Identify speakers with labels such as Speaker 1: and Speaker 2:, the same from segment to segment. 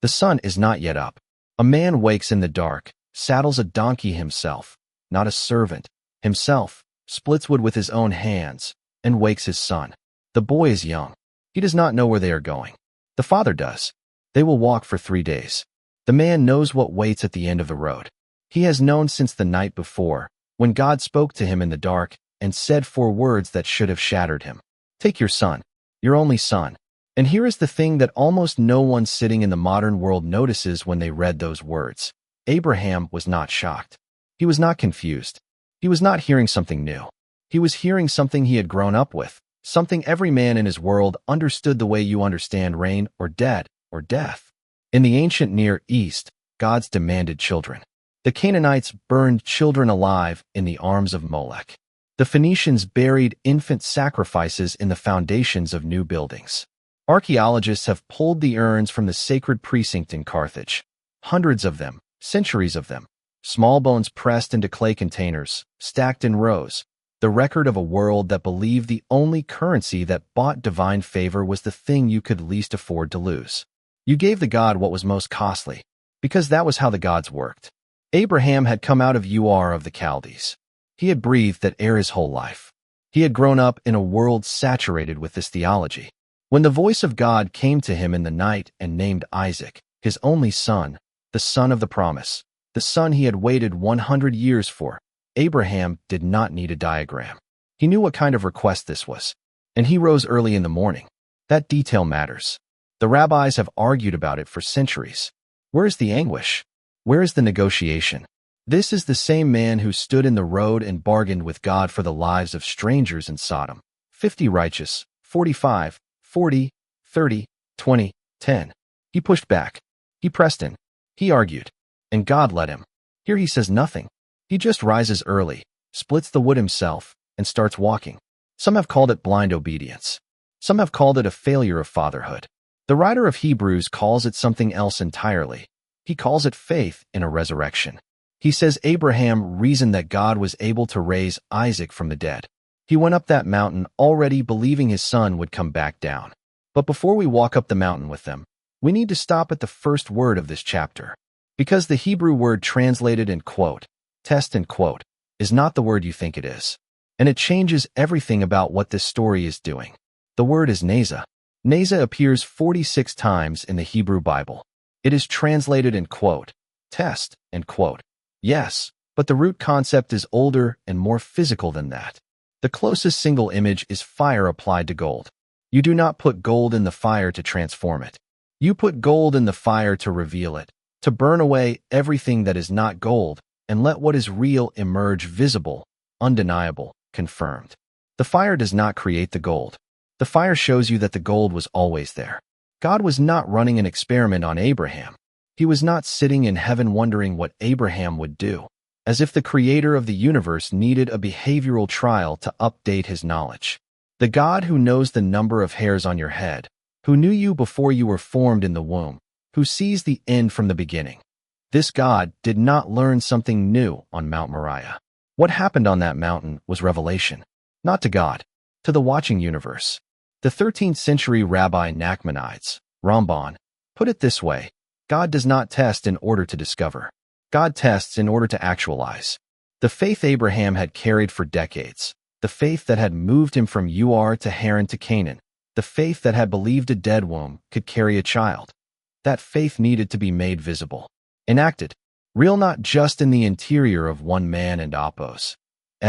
Speaker 1: The sun is not yet up. A man wakes in the dark, saddles a donkey himself, not a servant, himself, splits wood with his own hands, and wakes his son. The boy is young. He does not know where they are going. The father does. They will walk for 3 days. The man knows what waits at the end of the road. He has known since the night before, when God spoke to him in the dark and said 4 words that should have shattered him. Take your son, your only son. And here is the thing that almost no one sitting in the modern world notices when they read those words. Abraham was not shocked. He was not confused. He was not hearing something new. He was hearing something he had grown up with, something every man in his world understood the way you understand rain or dead or death. In the ancient Near East, gods demanded children. The Canaanites burned children alive in the arms of Molech. The Phoenicians buried infant sacrifices in the foundations of new buildings. Archaeologists have pulled the urns from the sacred precinct in Carthage. Hundreds of them, centuries of them. Small bones pressed into clay containers, stacked in rows. The record of a world that believed the only currency that bought divine favor was the thing you could least afford to lose. You gave the god what was most costly, because that was how the gods worked. Abraham had come out of Ur of the Chaldees. He had breathed that air his whole life. He had grown up in a world saturated with this theology. When the voice of God came to him in the night and named Isaac, his only son, the son of the promise, the son he had waited 100 years for, Abraham did not need a diagram. He knew what kind of request this was. And he rose early in the morning. That detail matters. The rabbis have argued about it for centuries. Where is the anguish? Where is the negotiation? This is the same man who stood in the road and bargained with God for the lives of strangers in Sodom. 50 righteous, 45, 40, 30, 20, 10. He pushed back. He pressed in. He argued. And God let him. Here he says nothing. He just rises early, splits the wood himself, and starts walking. Some have called it blind obedience. Some have called it a failure of fatherhood. The writer of Hebrews calls it something else entirely. He calls it faith in a resurrection. He says Abraham reasoned that God was able to raise Isaac from the dead. He went up that mountain already believing his son would come back down. But before we walk up the mountain with them, we need to stop at the first word of this chapter. Because the Hebrew word translated in quote, test and quote, is not the word you think it is. And it changes everything about what this story is doing. The word is neza. Neza appears 46 times in the Hebrew Bible. It is translated in quote, test and quote. Yes, but the root concept is older and more physical than that. The closest single image is fire applied to gold. You do not put gold in the fire to transform it. You put gold in the fire to reveal it, to burn away everything that is not gold and let what is real emerge visible, undeniable, confirmed. The fire does not create the gold. The fire shows you that the gold was always there. God was not running an experiment on Abraham. He was not sitting in heaven wondering what Abraham would do, as if the creator of the universe needed a behavioral trial to update his knowledge. The God who knows the number of hairs on your head, who knew you before you were formed in the womb, who sees the end from the beginning. This God did not learn something new on Mount Moriah. What happened on that mountain was revelation, not to God, to the watching universe. The 13th century Rabbi Nachmanides, Ramban, put it this way: God does not test in order to discover. God tests in order to actualize. The faith Abraham had carried for decades, the faith that had moved him from Ur to Haran to Canaan, the faith that had believed a dead womb could carry a child. That faith needed to be made visible, enacted, real not just in the interior of one man and Apos'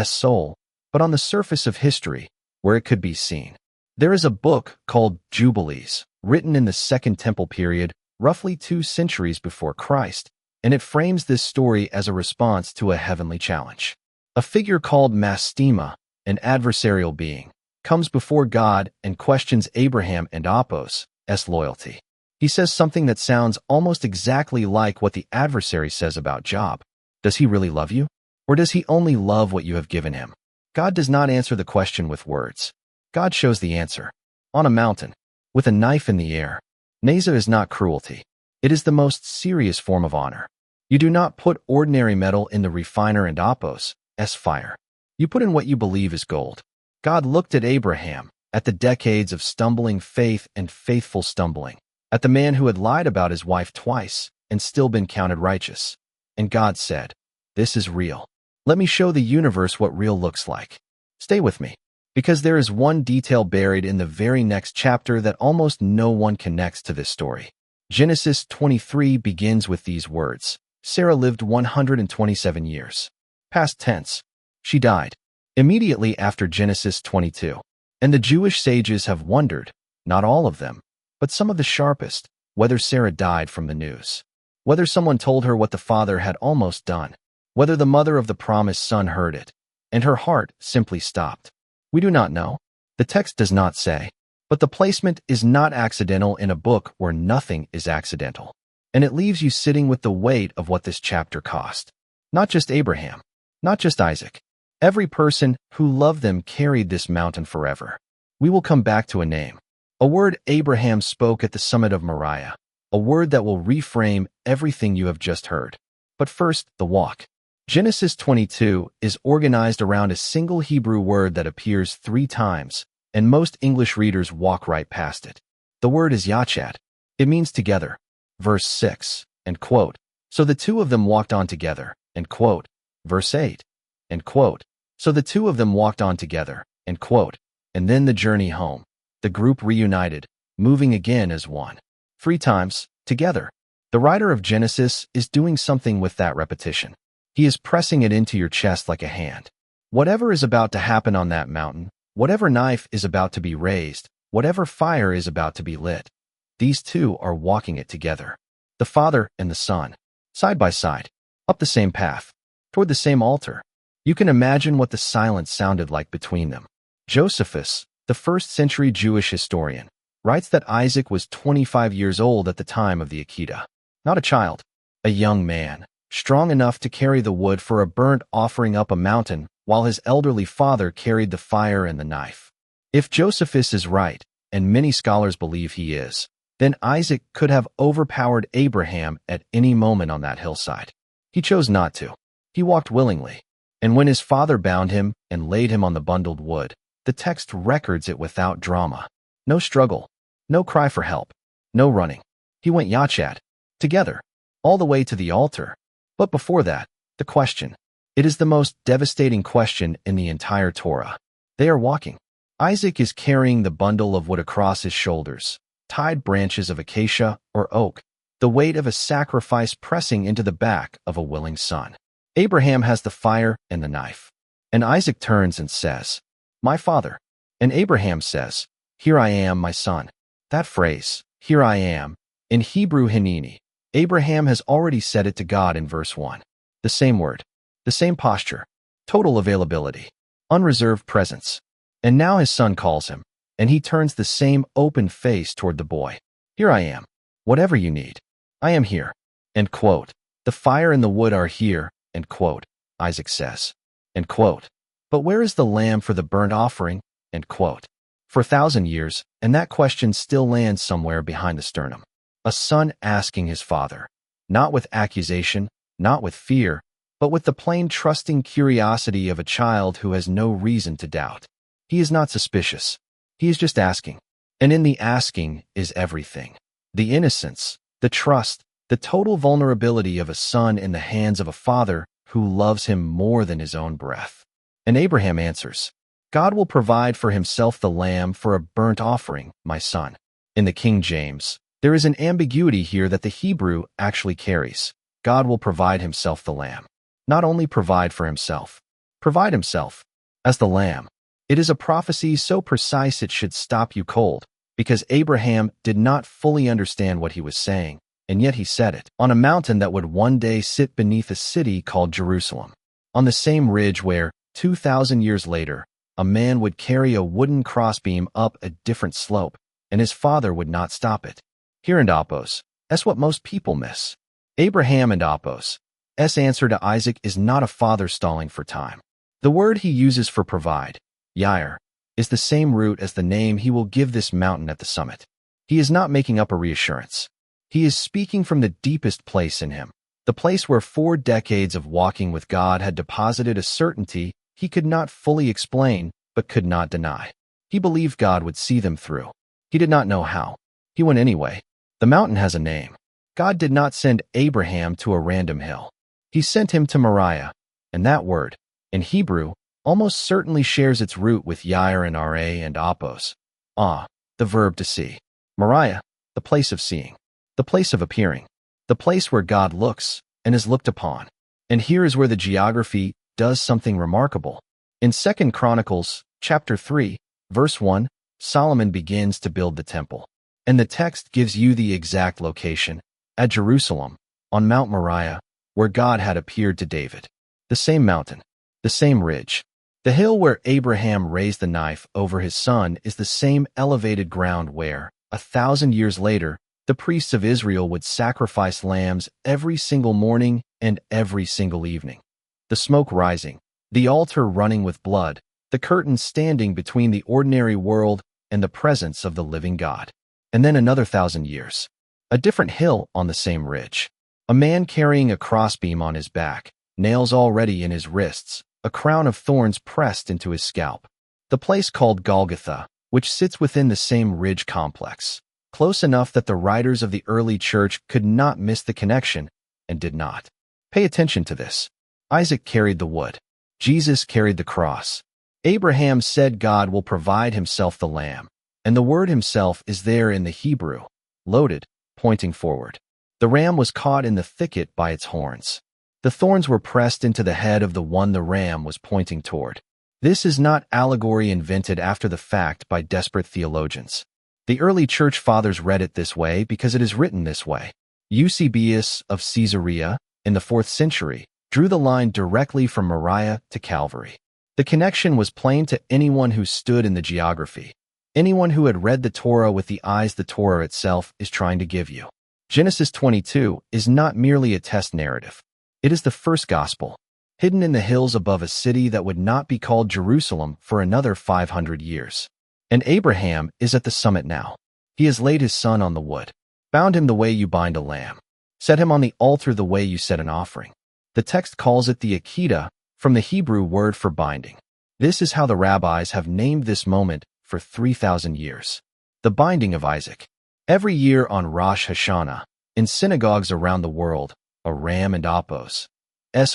Speaker 1: soul, but on the surface of history, where it could be seen. There is a book called Jubilees, written in the Second Temple period, roughly 2 centuries before Christ, and it frames this story as a response to a heavenly challenge. A figure called Mastema, an adversarial being, comes before God and questions Abraham and Apos' loyalty. He says something that sounds almost exactly like what the adversary says about Job. Does he really love you? Or does he only love what you have given him? God does not answer the question with words. God shows the answer. On a mountain, with a knife in the air. Neza is not cruelty. It is the most serious form of honor. You do not put ordinary metal in the refiner and Apos' fire. You put in what you believe is gold. God looked at Abraham, at the decades of stumbling faith and faithful stumbling, at the man who had lied about his wife twice and still been counted righteous. And God said, "This is real. Let me show the universe what real looks like." Stay with me, because there is one detail buried in the very next chapter that almost no one connects to this story. Genesis 23 begins with these words: Sarah lived 127 years. Past tense. She died immediately after Genesis 22. And the Jewish sages have wondered, not all of them, but some of the sharpest, whether Sarah died from the news, whether someone told her what the father had almost done, whether the mother of the promised son heard it, and her heart simply stopped. We do not know. The text does not say, but the placement is not accidental in a book where nothing is accidental. And it leaves you sitting with the weight of what this chapter cost. Not just Abraham, not just Isaac. Every person who loved them carried this mountain forever. We will come back to a name, a word Abraham spoke at the summit of Moriah, a word that will reframe everything you have just heard. But first, the walk. Genesis 22 is organized around a single Hebrew word that appears 3 times, and most English readers walk right past it. The word is yachad. It means together. Verse 6, end quote. So the two of them walked on together, end quote. Verse 8, end quote. So the two of them walked on together, end quote. And then the journey home. The group reunited, moving again as one. 3 times, together. The writer of Genesis is doing something with that repetition. He is pressing it into your chest like a hand. Whatever is about to happen on that mountain, whatever knife is about to be raised, whatever fire is about to be lit, these two are walking it together. The Father and the Son, side by side, up the same path, toward the same altar. You can imagine what the silence sounded like between them. Josephus, the first-century Jewish historian, writes that Isaac was 25 years old at the time of the Akedah. Not a child, a young man, strong enough to carry the wood for a burnt offering up a mountain, while his elderly father carried the fire and the knife. If Josephus is right, and many scholars believe he is, then Isaac could have overpowered Abraham at any moment on that hillside. He chose not to. He walked willingly. And when his father bound him and laid him on the bundled wood, the text records it without drama. No struggle, no cry for help, no running. He went yachad, together, all the way to the altar. But before that, the question. It is the most devastating question in the entire Torah. They are walking. Isaac is carrying the bundle of wood across his shoulders, tied branches of acacia or oak, the weight of a sacrifice pressing into the back of a willing son. Abraham has the fire and the knife. And Isaac turns and says, "My father." And Abraham says, "Here I am, my son." That phrase, "here I am," in Hebrew Hineni, Abraham has already said it to God in verse 1. The same word, the same posture, total availability, unreserved presence. And now his son calls him, and he turns the same open face toward the boy. "Here I am. Whatever you need, I am here." End quote. The fire and the wood are here, end quote, Isaac says. End quote. But where is the lamb for the burnt offering? End quote. For 1,000 years, and that question still lands somewhere behind the sternum. A son asking his father, not with accusation, not with fear, but with the plain trusting curiosity of a child who has no reason to doubt. He is not suspicious. He is just asking. And in the asking is everything. The innocence, the trust, the total vulnerability of a son in the hands of a father who loves him more than his own breath. And Abraham answers, "God will provide for himself the lamb for a burnt offering, my son." In the King James, there is an ambiguity here that the Hebrew actually carries. God will provide himself the lamb. Not only provide for himself, provide himself as the lamb. It is a prophecy so precise it should stop you cold, because Abraham did not fully understand what he was saying, and yet he said it, on a mountain that would one day sit beneath a city called Jerusalem, on the same ridge where, 2,000 years later, a man would carry a wooden crossbeam up a different slope, and his father would not stop it. Here and Apos, that's what most people miss. Abraham and Apos, answer to Isaac is not a father stalling for time. The word he uses for provide, Yair, is the same root as the name he will give this mountain at the summit. He is not making up a reassurance. He is speaking from the deepest place in him, the place where 4 decades of walking with God had deposited a certainty he could not fully explain but could not deny. He believed God would see them through. He did not know how. He went anyway. The mountain has a name. God did not send Abraham to a random hill. He sent him to Moriah, and that word, in Hebrew, almost certainly shares its root with Yair and Ra and Apos. The verb to see. Moriah, the place of seeing, the place of appearing, the place where God looks and is looked upon. And here is where the geography does something remarkable. In 2 Chronicles, chapter 3, verse 1, Solomon begins to build the temple. And the text gives you the exact location, at Jerusalem, on Mount Moriah, where God had appeared to David. The same mountain, the same ridge. The hill where Abraham raised the knife over his son is the same elevated ground where, 1,000 years later, the priests of Israel would sacrifice lambs every single morning and every single evening. The smoke rising, the altar running with blood, the curtain standing between the ordinary world and the presence of the living God. And then another 1,000 years. A different hill on the same ridge. A man carrying a crossbeam on his back, nails already in his wrists, a crown of thorns pressed into his scalp. The place called Golgotha, which sits within the same ridge complex, close enough that the writers of the early church could not miss the connection, and did not. Pay attention to this. Isaac carried the wood. Jesus carried the cross. Abraham said God will provide himself the lamb, and the word himself is there in the Hebrew, loaded, pointing forward. The ram was caught in the thicket by its horns. The thorns were pressed into the head of the one the ram was pointing toward. This is not allegory invented after the fact by desperate theologians. The early church fathers read it this way because it is written this way. Eusebius of Caesarea, in the 4th century, drew the line directly from Moriah to Calvary. The connection was plain to anyone who stood in the geography, anyone who had read the Torah with the eyes the Torah itself is trying to give you. Genesis 22 is not merely a test narrative. It is the first gospel, hidden in the hills above a city that would not be called Jerusalem for another 500 years. And Abraham is at the summit now. He has laid his son on the wood, bound him the way you bind a lamb, set him on the altar the way you set an offering. The text calls it the Akedah, from the Hebrew word for binding. This is how the rabbis have named this moment for 3,000 years. The binding of Isaac. Every year on Rosh Hashanah, in synagogues around the world, a ram and Apos'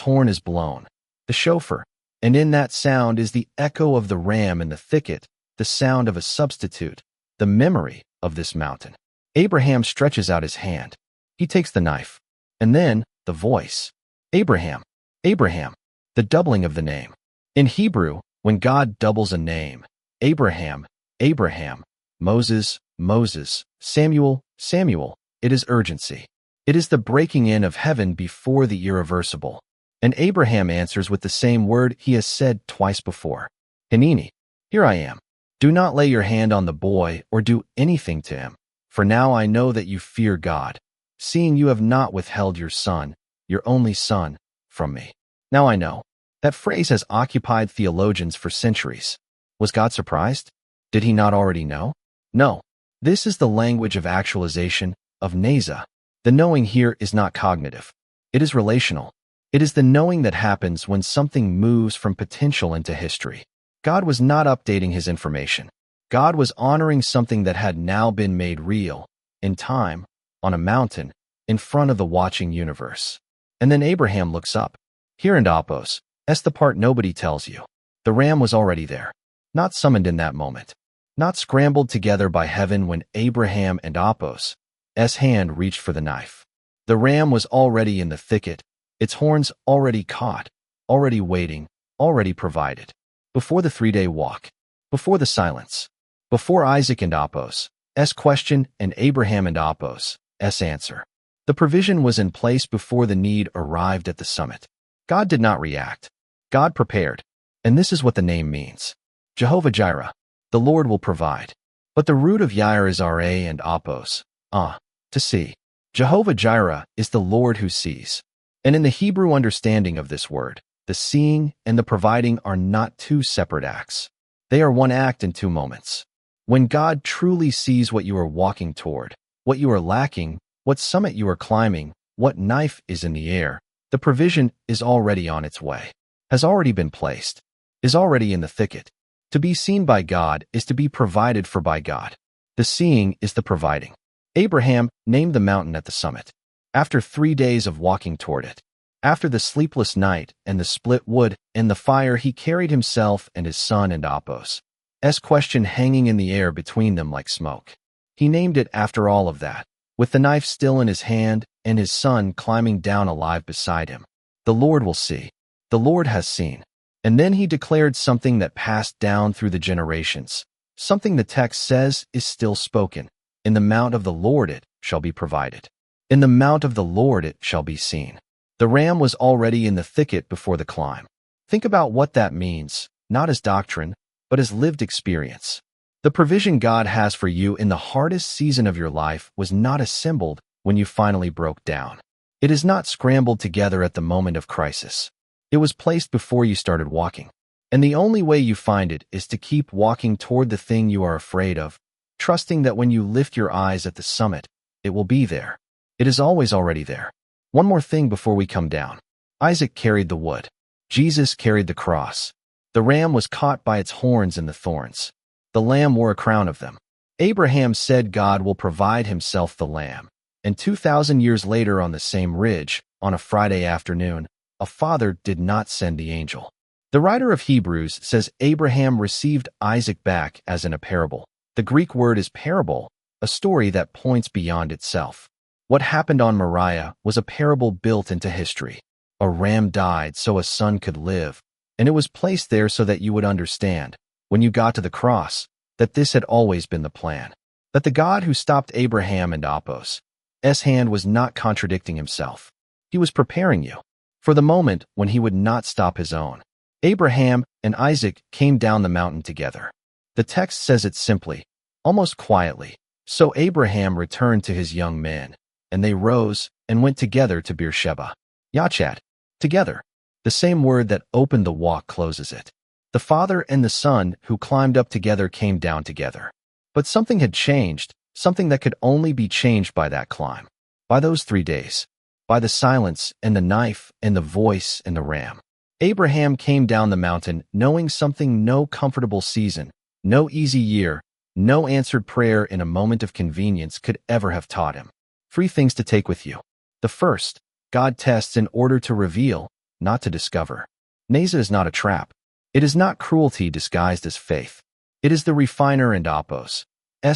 Speaker 1: horn is blown, the shofar, and in that sound is the echo of the ram in the thicket, the sound of a substitute, the memory of this mountain. Abraham stretches out his hand. He takes the knife. And then, the voice. Abraham, Abraham, the doubling of the name. In Hebrew, when God doubles a name, Abraham, Abraham, Moses, Moses, Samuel, Samuel, it is urgency. It is the breaking in of heaven before the irreversible. And Abraham answers with the same word he has said twice before. Hineni, here I am. Do not lay your hand on the boy or do anything to him, for now I know that you fear God, seeing you have not withheld your son, your only son, from me. Now I know. That phrase has occupied theologians for centuries. Was God surprised? Did he not already know? No. This is the language of actualization, of neza. The knowing here is not cognitive. It is relational. It is the knowing that happens when something moves from potential into history. God was not updating his information. God was honoring something that had now been made real, in time, on a mountain, in front of the watching universe. And then Abraham looks up. Here in Apos, the part nobody tells you. The ram was already there, not summoned in that moment, not scrambled together by heaven when Abraham and Apos' hand reached for the knife. The ram was already in the thicket, its horns already caught, already waiting, already provided. Before the 3-day walk, before the silence, before Isaac and Apos' question and Abraham and Apos' answer. The provision was in place before the need arrived at the summit. God did not react. God prepared. And this is what the name means. Jehovah Jireh, the Lord will provide. But the root of Yair is Ra and Apos, to see. Jehovah Jireh is the Lord who sees. And in the Hebrew understanding of this word, the seeing and the providing are not two separate acts. They are one act in two moments. When God truly sees what you are walking toward, what you are lacking, what summit you are climbing, what knife is in the air, the provision is already on its way, has already been placed, is already in the thicket. To be seen by God is to be provided for by God. The seeing is the providing. Abraham named the mountain at the summit. After 3 days of walking toward it, after the sleepless night and the split wood and the fire, he carried himself and his son and Apos' question hanging in the air between them like smoke. He named it after all of that, with the knife still in his hand and his son climbing down alive beside him. The Lord will see. The Lord has seen. And then he declared something that passed down through the generations, something the text says is still spoken. In the mount of the Lord it shall be provided. In the mount of the Lord it shall be seen. The ram was already in the thicket before the climb. Think about what that means, not as doctrine, but as lived experience. The provision God has for you in the hardest season of your life was not assembled when you finally broke down. It is not scrambled together at the moment of crisis. It was placed before you started walking. And the only way you find it is to keep walking toward the thing you are afraid of, trusting that when you lift your eyes at the summit, it will be there. It is always already there. One more thing before we come down. Isaac carried the wood. Jesus carried the cross. The ram was caught by its horns in the thorns. The lamb wore a crown of them. Abraham said God will provide himself the lamb. And 2,000 years later on the same ridge, on a Friday afternoon, a father did not send the angel. The writer of Hebrews says Abraham received Isaac back as in a parable. The Greek word is parable, a story that points beyond itself. What happened on Moriah was a parable built into history. A ram died so a son could live, and it was placed there so that you would understand, when you got to the cross, that this had always been the plan. That the God who stopped Abraham and Apos' hand was not contradicting himself. He was preparing you for the moment when he would not stop his own. Abraham and Isaac came down the mountain together. The text says it simply, almost quietly. So Abraham returned to his young men, and they rose and went together to Beersheba. Yachat, together. The same word that opened the walk closes it. The father and the son who climbed up together came down together. But something had changed, something that could only be changed by that climb. By those 3 days. By the silence and the knife and the voice and the ram. Abraham came down the mountain knowing something no comfortable season, no easy year, no answered prayer in a moment of convenience could ever have taught him. 3 things to take with you. The first, God tests in order to reveal, not to discover. Nasa is not a trap. It is not cruelty disguised as faith. It is the refiner and Apos'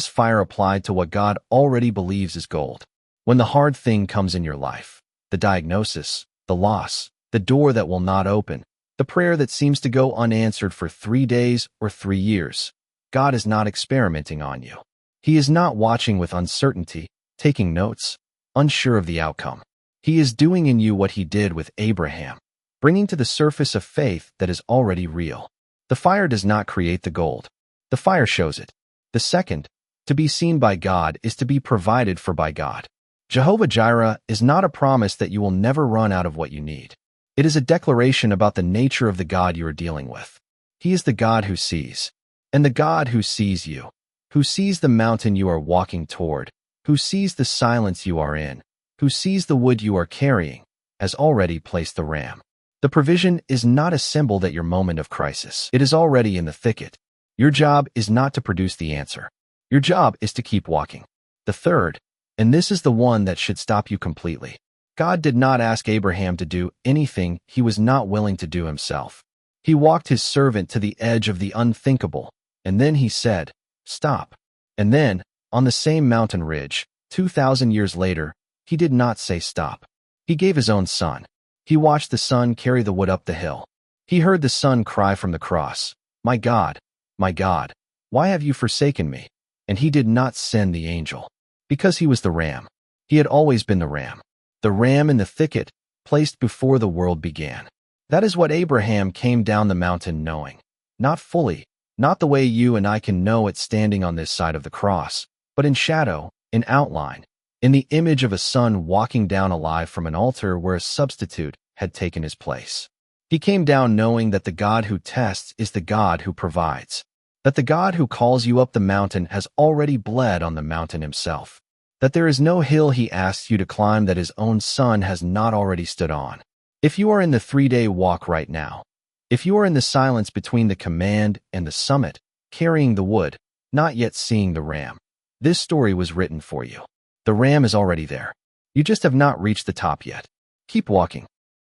Speaker 1: fire applied to what God already believes is gold. When the hard thing comes in your life, the diagnosis, the loss, the door that will not open, the prayer that seems to go unanswered for 3 days or 3 years, God is not experimenting on you. He is not watching with uncertainty, taking notes, unsure of the outcome. He is doing in you what he did with Abraham, bringing to the surface a faith that is already real. The fire does not create the gold. The fire shows it. The second, to be seen by God is to be provided for by God. Jehovah Jireh is not a promise that you will never run out of what you need. It is a declaration about the nature of the God you are dealing with. He is the God who sees. And the God who sees you, who sees the mountain you are walking toward, who sees the silence you are in, who sees the wood you are carrying, has already placed the ram. The provision is not assembled at your moment of crisis. It is already in the thicket. Your job is not to produce the answer. Your job is to keep walking. The third, and this is the one that should stop you completely. God did not ask Abraham to do anything he was not willing to do himself. He walked his servant to the edge of the unthinkable, and then he said, "Stop." And then, on the same mountain ridge, 2,000 years later, he did not say stop. He gave his own son. He watched the son carry the wood up the hill. He heard the son cry from the cross, my God, why have you forsaken me?" And he did not send the angel. Because he was the ram. He had always been the ram. The ram in the thicket, placed before the world began. That is what Abraham came down the mountain knowing. Not fully, not the way you and I can know it standing on this side of the cross, but in shadow, in outline, in the image of a son walking down alive from an altar where a substitute had taken his place. He came down knowing that the God who tests is the God who provides, that the God who calls you up the mountain has already bled on the mountain himself, that there is no hill he asks you to climb that his own son has not already stood on. If you are in the 3-day walk right now, if you are in the silence between the command and the summit, carrying the wood, not yet seeing the ram, this story was written for you. The ram is already there. You just have not reached the top yet. Keep walking.